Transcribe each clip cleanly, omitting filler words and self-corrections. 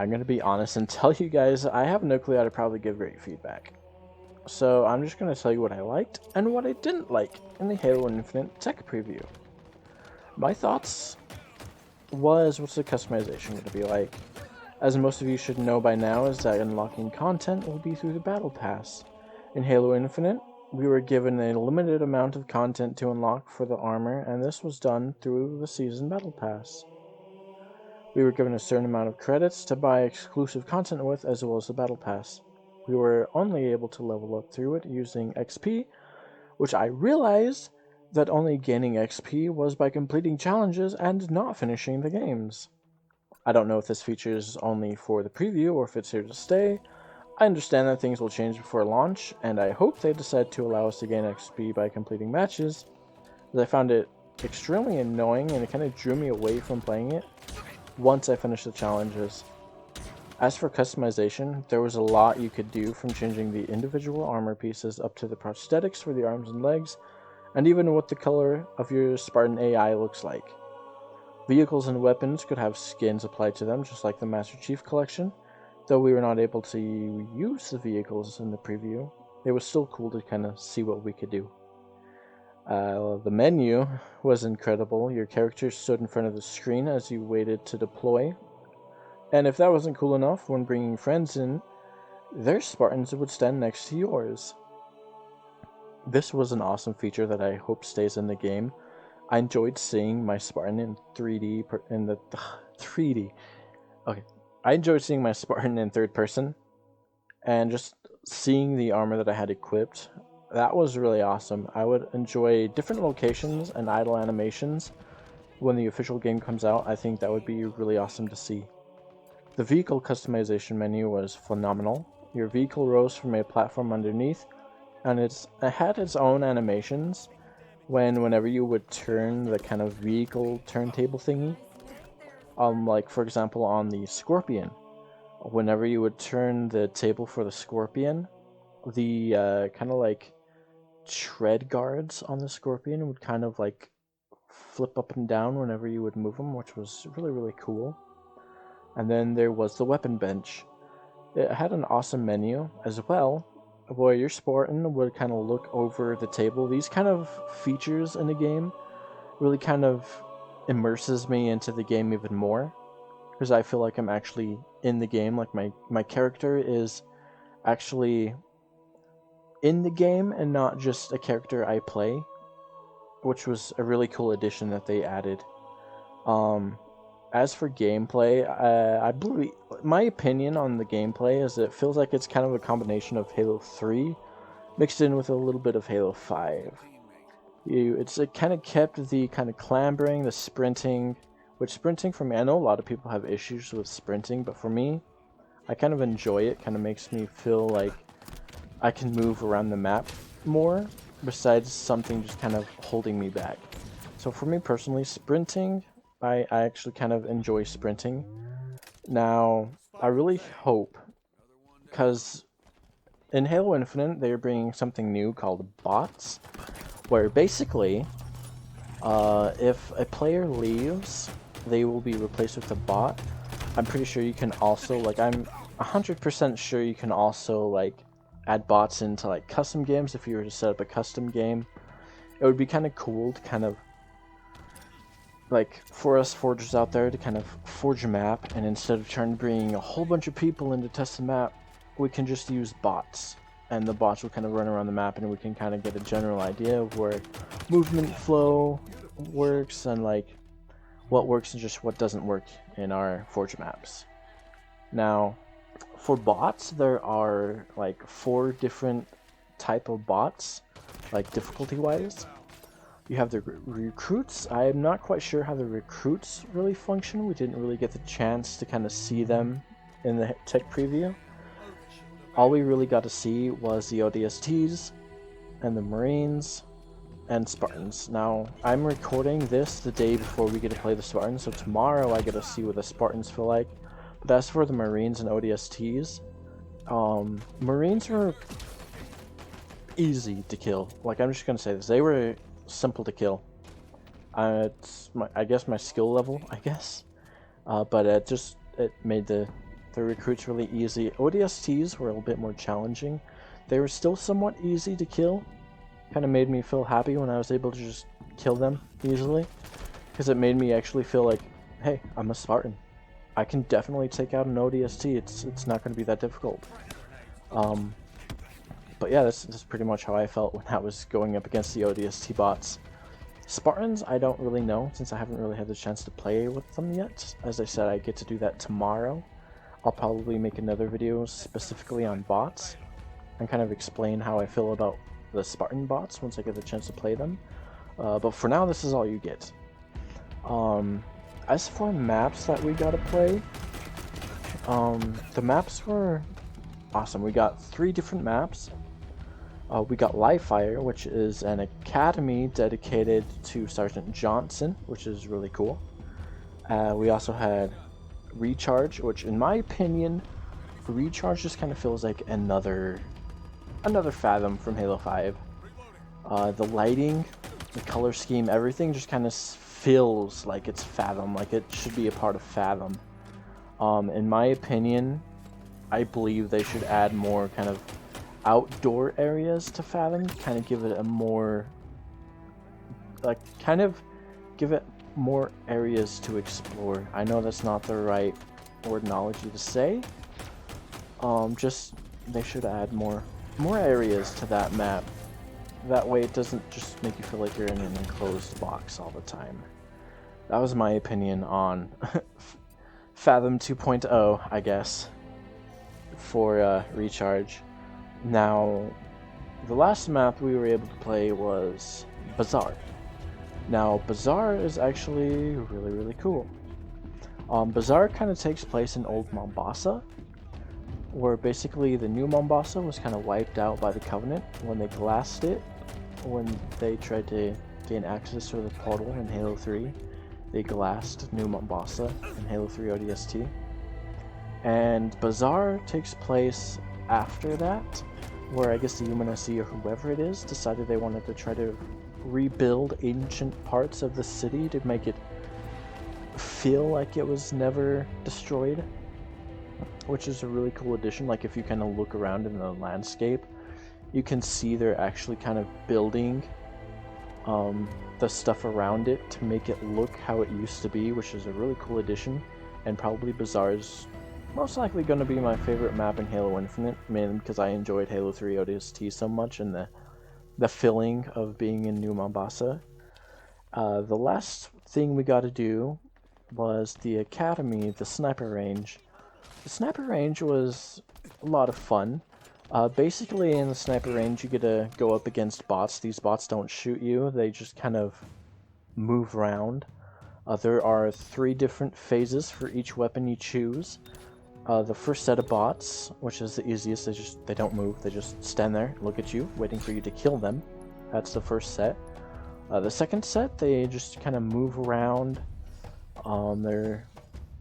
I'm going to be honest and tell you guys I have no clue how to probably give great feedback. So I'm just going to tell you what I liked and what I didn't like in the Halo Infinite tech preview. My thoughts was, what's the customization going to be like? As most of you should know by now, is that unlocking content will be through the Battle Pass. In Halo Infinite, we were given a limited amount of content to unlock for the armor, and this was done through the Season Battle Pass. We were given a certain amount of credits to buy exclusive content with, as well as the Battle Pass. We were only able to level up through it using XP, which I realized that only gaining XP was by completing challenges and not finishing the games. I don't know if this feature is only for the preview or if it's here to stay. I understand that things will change before launch, and I hope they decide to allow us to gain XP by completing matches, as I found it extremely annoying and it kind of drew me away from playing it once I finished the challenges. As for customization, there was a lot you could do, from changing the individual armor pieces up to the prosthetics for the arms and legs, and even what the color of your Spartan AI looks like. Vehicles and weapons could have skins applied to them, just like the Master Chief Collection. Though we were not able to use the vehicles in the preview, it was still cool to kind of see what we could do. The menu was incredible. Your character stood in front of the screen as you waited to deploy. And if that wasn't cool enough, when bringing friends in, their Spartans would stand next to yours. This was an awesome feature that I hope stays in the game. I enjoyed seeing my Spartan in 3D, in the 3D. Okay. I enjoyed seeing my Spartan in third person, and just seeing the armor that I had equipped. That was really awesome. I would enjoy different locations and idle animations when the official game comes out. I think that would be really awesome to see. The vehicle customization menu was phenomenal. Your vehicle rose from a platform underneath, and it had its own animations whenever you would turn the kind of vehicle turntable thingy. Like for example on the Scorpion, whenever you would turn the table for the Scorpion, the kind of like tread guards on the Scorpion would kind of like flip up and down whenever you would move them, which was really, really cool. And then there was the weapon bench. It had an awesome menu as well, where your Spartan would kind of look over the table. These kind of features in the game really kind of immerses me into the game even more, because I feel like I'm actually in the game. Like my character is actually in the game and not just a character I play, which was a really cool addition that they added. As for gameplay, I believe my opinion on the gameplay is it feels like it's kind of a combination of Halo 3 mixed in with a little bit of Halo 5. It kind of kept the kind of clambering, the sprinting, which sprinting for me, I know a lot of people have issues with sprinting, but for me, I kind of enjoy it. Kind of makes me feel like I can move around the map more, besides something just kind of holding me back. So for me personally, sprinting, I actually kind of enjoy sprinting. Now, I really hope, because in Halo Infinite, they're bringing something new called bots, where basically, if a player leaves, they will be replaced with a bot. I'm pretty sure you can also, like, I'm 100% sure you can also, like, add bots into, like, custom games if you were to set up a custom game. It would be kind of cool to kind of, like, for us forgers out there to kind of forge a map, and instead of trying to bring a whole bunch of people in to test the map, we can just use bots. And the bots will kind of run around the map, and we can kind of get a general idea of where movement flow works, and like what works and just what doesn't work in our Forge maps. Now, for bots, there are like 4 different type of bots, like difficulty-wise. You have the recruits. I am not quite sure how the recruits really function. We didn't really get the chance to kind of see them in the tech preview. All we really got to see was the ODSTs and the Marines and Spartans. Now, I'm recording this the day before we get to play the Spartans, so tomorrow I get to see what the Spartans feel like. But as for the Marines and ODSTs, Marines were easy to kill. Like, I'm just gonna say this. They were simple to kill. It's I guess my skill level, I guess. But it made the The recruits really easy. ODSTs were a little bit more challenging. They were still somewhat easy to kill. Kind of made me feel happy when I was able to just kill them easily, because it made me actually feel like, hey, I'm a Spartan. I can definitely take out an ODST. It's not going to be that difficult. But yeah, that's pretty much how I felt when I was going up against the ODST bots. Spartans, I don't really know, since I haven't really had the chance to play with them yet. As I said, I get to do that tomorrow. I'll probably make another video specifically on bots and kind of explain how I feel about the Spartan bots once I get the chance to play them. But for now, this is all you get. As for maps that we got to play, the maps were awesome. We got 3 different maps. We got Live Fire, which is an academy dedicated to Sergeant Johnson, which is really cool. We also had Recharge, which in my opinion, Recharge just kind of feels like another Fathom from Halo 5. The lighting, the color scheme, everything just kind of feels like it's Fathom, like it should be a part of Fathom. In my opinion, I believe they should add more kind of outdoor areas to Fathom, kind of give it a more, like, kind of give it more areas to explore. I know that's not the right wordology to say. Just they should add more areas to that map. That way it doesn't just make you feel like you're in an enclosed box all the time. That was my opinion on Fathom 2.0, I guess, for Recharge. Now, the last map we were able to play was Bazaar. Now, Bazaar is actually really cool. Bazaar kind of takes place in Old Mombasa, where basically the new Mombasa was kind of wiped out by the Covenant when they glassed it, when they tried to gain access to the portal in Halo 3. They glassed New Mombasa in Halo 3 ODST. And Bazaar takes place after that, where I guess the UNSC or whoever it is decided they wanted to try to rebuild ancient parts of the city to make it feel like it was never destroyed, which is a really cool addition. Like, if you kind of look around in the landscape, you can see they're actually kind of building the stuff around it to make it look how it used to be, which is a really cool addition, and probably Bazaar's most likely going to be my favorite map in Halo Infinite, mainly because I enjoyed Halo 3 ODST so much, and the feeling of being in New Mombasa. The last thing we got to do was the Academy, the sniper range. The sniper range was a lot of fun. Basically, in the sniper range, you get to go up against bots. These bots don't shoot you, they just kind of move around. There are 3 different phases for each weapon you choose. The first set of bots, which is the easiest, they don't move, they just stand there, look at you, waiting for you to kill them. That's the first set. The second set, they just kind of move around.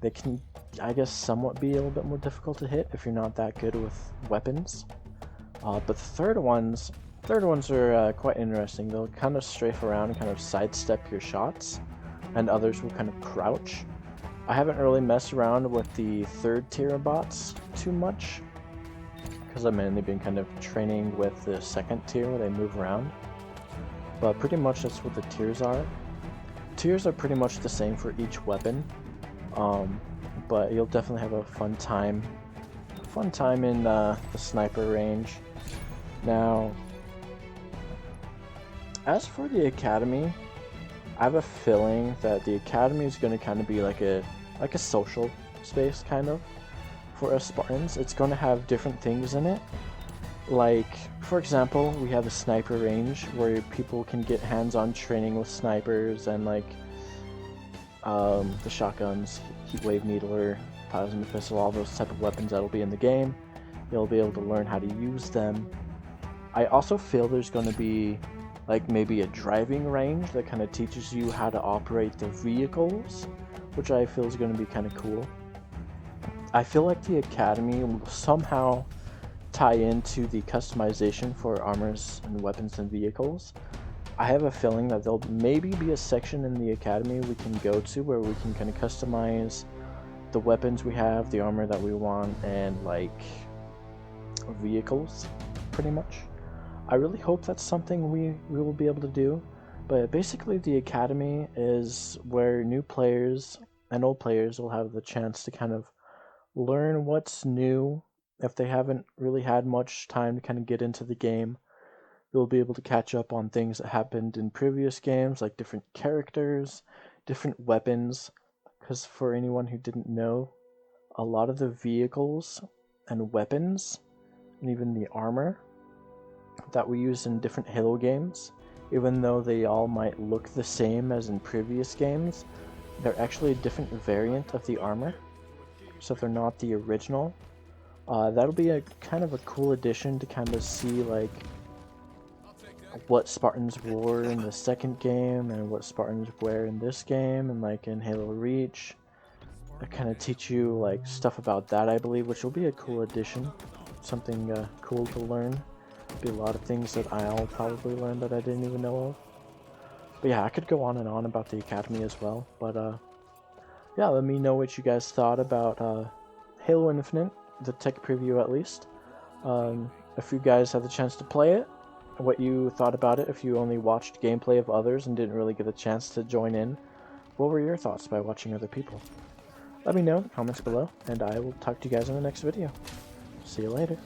They can, I guess, somewhat be a little bit more difficult to hit if you're not that good with weapons. But the third ones are quite interesting. They'll kind of strafe around and kind of sidestep your shots, and others will kind of crouch. I haven't really messed around with the 3rd tier bots too much, because I've mainly been kind of training with the 2nd tier where they move around. But pretty much that's what the tiers are. Tiers are pretty much the same for each weapon, but you'll definitely have a fun time in the sniper range. Now, as for the Academy, I have a feeling that the Academy is going to kind of be like a social space, kind of, for us Spartans. It's going to have different things in it. Like, for example, we have a sniper range where people can get hands-on training with snipers and, like, the shotguns, heatwave needler, plasma pistol, all those type of weapons that'll be in the game. You'll be able to learn how to use them. I also feel there's going to be, like, maybe a driving range that kind of teaches you how to operate the vehicles, which I feel is going to be kind of cool. I feel like the Academy will somehow tie into the customization for armors and weapons and vehicles. I have a feeling that there'll maybe be a section in the Academy we can go to where we can kind of customize the weapons we have, the armor that we want, and like vehicles, pretty much. I really hope that's something we will be able to do. But basically, the academy is where new players and old players will have the chance to kind of learn what's new. If they haven't really had much time to kind of get into the game, they'll be able to catch up on things that happened in previous games, like different characters, different weapons. Because for anyone who didn't know, a lot of the vehicles and weapons, and even the armor that we use in different Halo games, even though they all might look the same as in previous games, they're actually a different variant of the armor, so they're not the original. That'll be a kind of a cool addition to kind of see like what Spartans wore in the second game and what Spartans wear in this game, and like in Halo Reach. I kind of teach you like stuff about that, I believe, which will be a cool addition, something cool to learn. Be a lot of things that I'll probably learn that I didn't even know of. But yeah, I could go on and on about the Academy as well. But yeah, let me know what you guys thought about Halo Infinite, the tech preview at least. If you guys had the chance to play it, what you thought about it, if you only watched gameplay of others and didn't really get a chance to join in. What were your thoughts by watching other people? Let me know in the comments below, and I will talk to you guys in the next video. See you later.